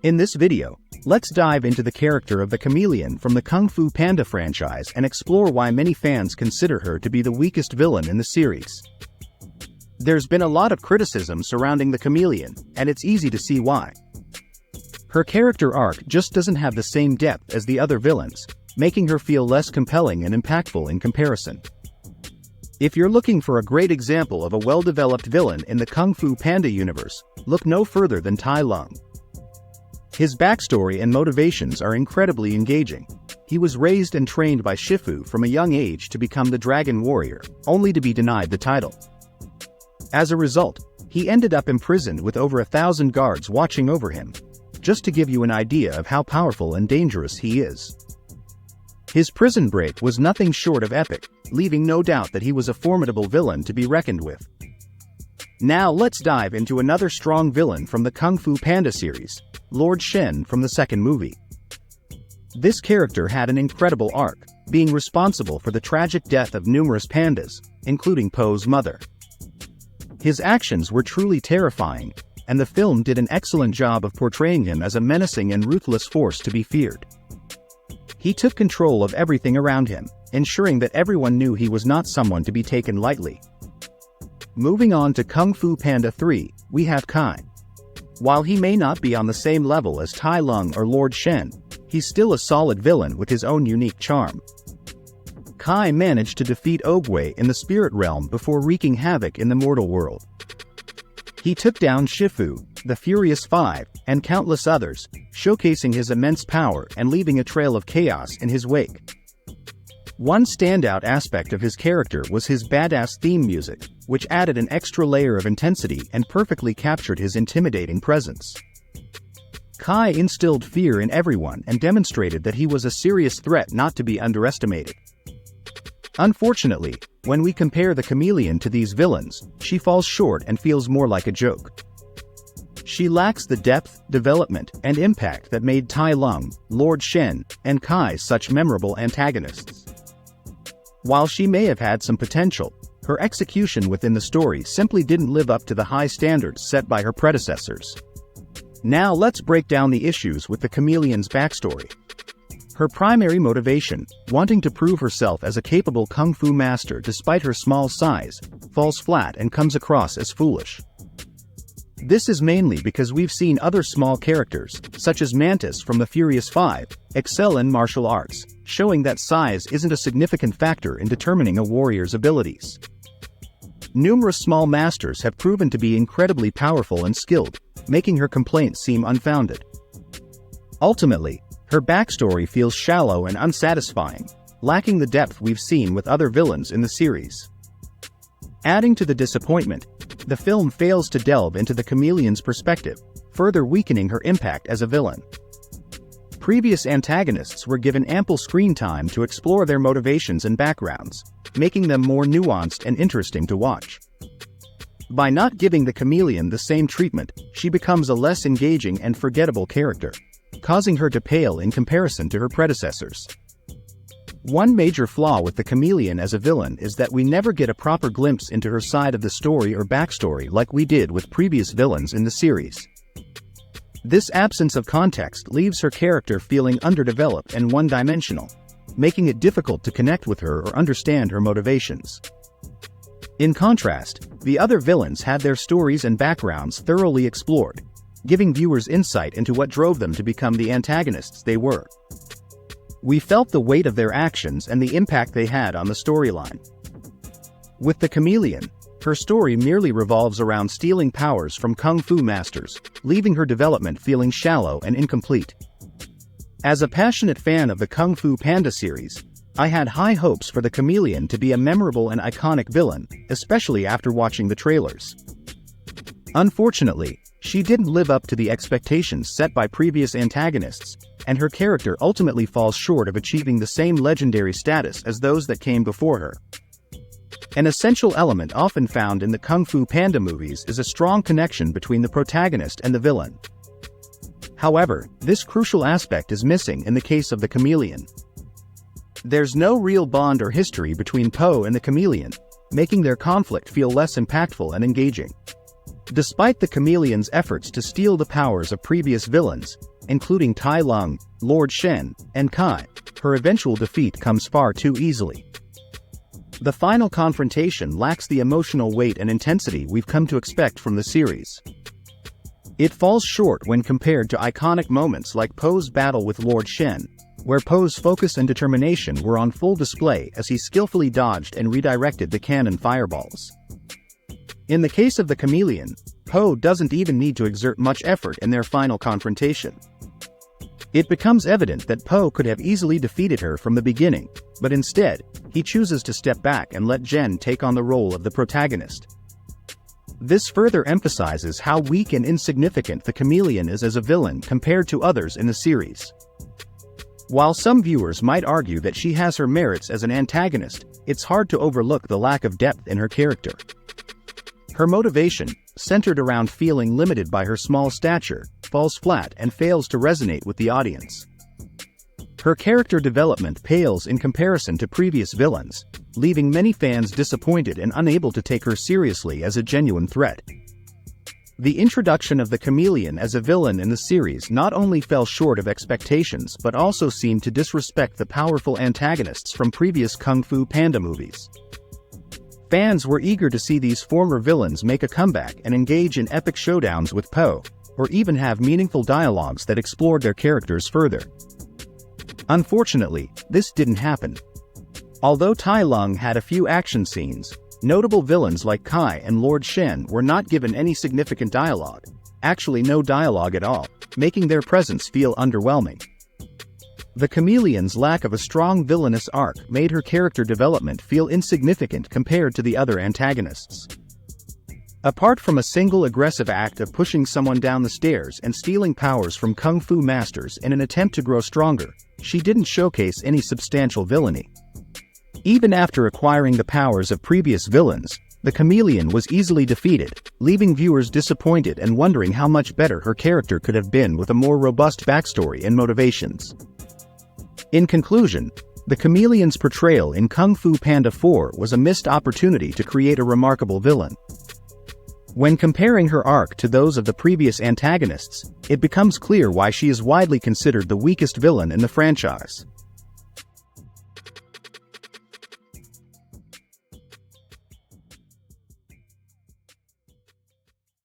In this video, let's dive into the character of the Chameleon from the Kung Fu Panda franchise and explore why many fans consider her to be the weakest villain in the series. There's been a lot of criticism surrounding the Chameleon, and it's easy to see why. Her character arc just doesn't have the same depth as the other villains, making her feel less compelling and impactful in comparison. If you're looking for a great example of a well-developed villain in the Kung Fu Panda universe, look no further than Tai Lung. His backstory and motivations are incredibly engaging. He was raised and trained by Shifu from a young age to become the Dragon Warrior, only to be denied the title. As a result, he ended up imprisoned with over 1,000 guards watching over him, just to give you an idea of how powerful and dangerous he is. His prison break was nothing short of epic, leaving no doubt that he was a formidable villain to be reckoned with. Now let's dive into another strong villain from the Kung Fu Panda series, Lord Shen from the second movie. This character had an incredible arc, being responsible for the tragic death of numerous pandas, including Po's mother. His actions were truly terrifying, and the film did an excellent job of portraying him as a menacing and ruthless force to be feared. He took control of everything around him, ensuring that everyone knew he was not someone to be taken lightly. Moving on to Kung Fu Panda 3, we have Kai. While he may not be on the same level as Tai Lung or Lord Shen, he's still a solid villain with his own unique charm. Kai managed to defeat Ogway in the spirit realm before wreaking havoc in the mortal world. He took down Shifu, the Furious Five, and countless others, showcasing his immense power and leaving a trail of chaos in his wake. One standout aspect of his character was his badass theme music, which added an extra layer of intensity and perfectly captured his intimidating presence. Kai instilled fear in everyone and demonstrated that he was a serious threat not to be underestimated. Unfortunately, when we compare the Chameleon to these villains, she falls short and feels more like a joke. She lacks the depth, development, and impact that made Tai Lung, Lord Shen, and Kai such memorable antagonists. While she may have had some potential, her execution within the story simply didn't live up to the high standards set by her predecessors. Now let's break down the issues with the Chameleon's backstory. Her primary motivation, wanting to prove herself as a capable kung fu master despite her small size, falls flat and comes across as foolish. This is mainly because we've seen other small characters, such as Mantis from the Furious Five, excel in martial arts, showing that size isn't a significant factor in determining a warrior's abilities. Numerous small masters have proven to be incredibly powerful and skilled, making her complaints seem unfounded. Ultimately, her backstory feels shallow and unsatisfying, lacking the depth we've seen with other villains in the series. Adding to the disappointment, the film fails to delve into the Chameleon's perspective, further weakening her impact as a villain. Previous antagonists were given ample screen time to explore their motivations and backgrounds, making them more nuanced and interesting to watch. By not giving the Chameleon the same treatment, she becomes a less engaging and forgettable character, causing her to pale in comparison to her predecessors. One major flaw with the Chameleon as a villain is that we never get a proper glimpse into her side of the story or backstory like we did with previous villains in the series. This absence of context leaves her character feeling underdeveloped and one-dimensional, making it difficult to connect with her or understand her motivations. In contrast, the other villains had their stories and backgrounds thoroughly explored, giving viewers insight into what drove them to become the antagonists they were. We felt the weight of their actions and the impact they had on the storyline. With the Chameleon, her story merely revolves around stealing powers from kung fu masters, leaving her development feeling shallow and incomplete. As a passionate fan of the Kung Fu Panda series, I had high hopes for the Chameleon to be a memorable and iconic villain, especially after watching the trailers. Unfortunately, she didn't live up to the expectations set by previous antagonists, and her character ultimately falls short of achieving the same legendary status as those that came before her. An essential element often found in the Kung Fu Panda movies is a strong connection between the protagonist and the villain. However, this crucial aspect is missing in the case of the Chameleon. There's no real bond or history between Po and the Chameleon, making their conflict feel less impactful and engaging. Despite the Chameleon's efforts to steal the powers of previous villains, including Tai Lung, Lord Shen, and Kai, her eventual defeat comes far too easily. The final confrontation lacks the emotional weight and intensity we've come to expect from the series. It falls short when compared to iconic moments like Poe's battle with Lord Shen, where Poe's focus and determination were on full display as he skillfully dodged and redirected the cannon fireballs. In the case of the Chameleon, Poe doesn't even need to exert much effort in their final confrontation. It becomes evident that Poe could have easily defeated her from the beginning, but instead, he chooses to step back and let Jen take on the role of the protagonist. This further emphasizes how weak and insignificant the Chameleon is as a villain compared to others in the series. While some viewers might argue that she has her merits as an antagonist, it's hard to overlook the lack of depth in her character. Her motivation, centered around feeling limited by her small stature, falls flat and fails to resonate with the audience. Her character development pales in comparison to previous villains, leaving many fans disappointed and unable to take her seriously as a genuine threat. The introduction of the Chameleon as a villain in the series not only fell short of expectations but also seemed to disrespect the powerful antagonists from previous Kung Fu Panda movies. Fans were eager to see these former villains make a comeback and engage in epic showdowns with Poe, or even have meaningful dialogues that explored their characters further. Unfortunately, this didn't happen. Although Tai Lung had a few action scenes, notable villains like Kai and Lord Shen were not given any significant dialogue, actually no dialogue at all, making their presence feel underwhelming. The Chameleon's lack of a strong villainous arc made her character development feel insignificant compared to the other antagonists. Apart from a single aggressive act of pushing someone down the stairs and stealing powers from Kung Fu masters in an attempt to grow stronger, she didn't showcase any substantial villainy. Even after acquiring the powers of previous villains, the Chameleon was easily defeated, leaving viewers disappointed and wondering how much better her character could have been with a more robust backstory and motivations. In conclusion, the Chameleon's portrayal in Kung Fu Panda 4 was a missed opportunity to create a remarkable villain. When comparing her arc to those of the previous antagonists, it becomes clear why she is widely considered the weakest villain in the franchise.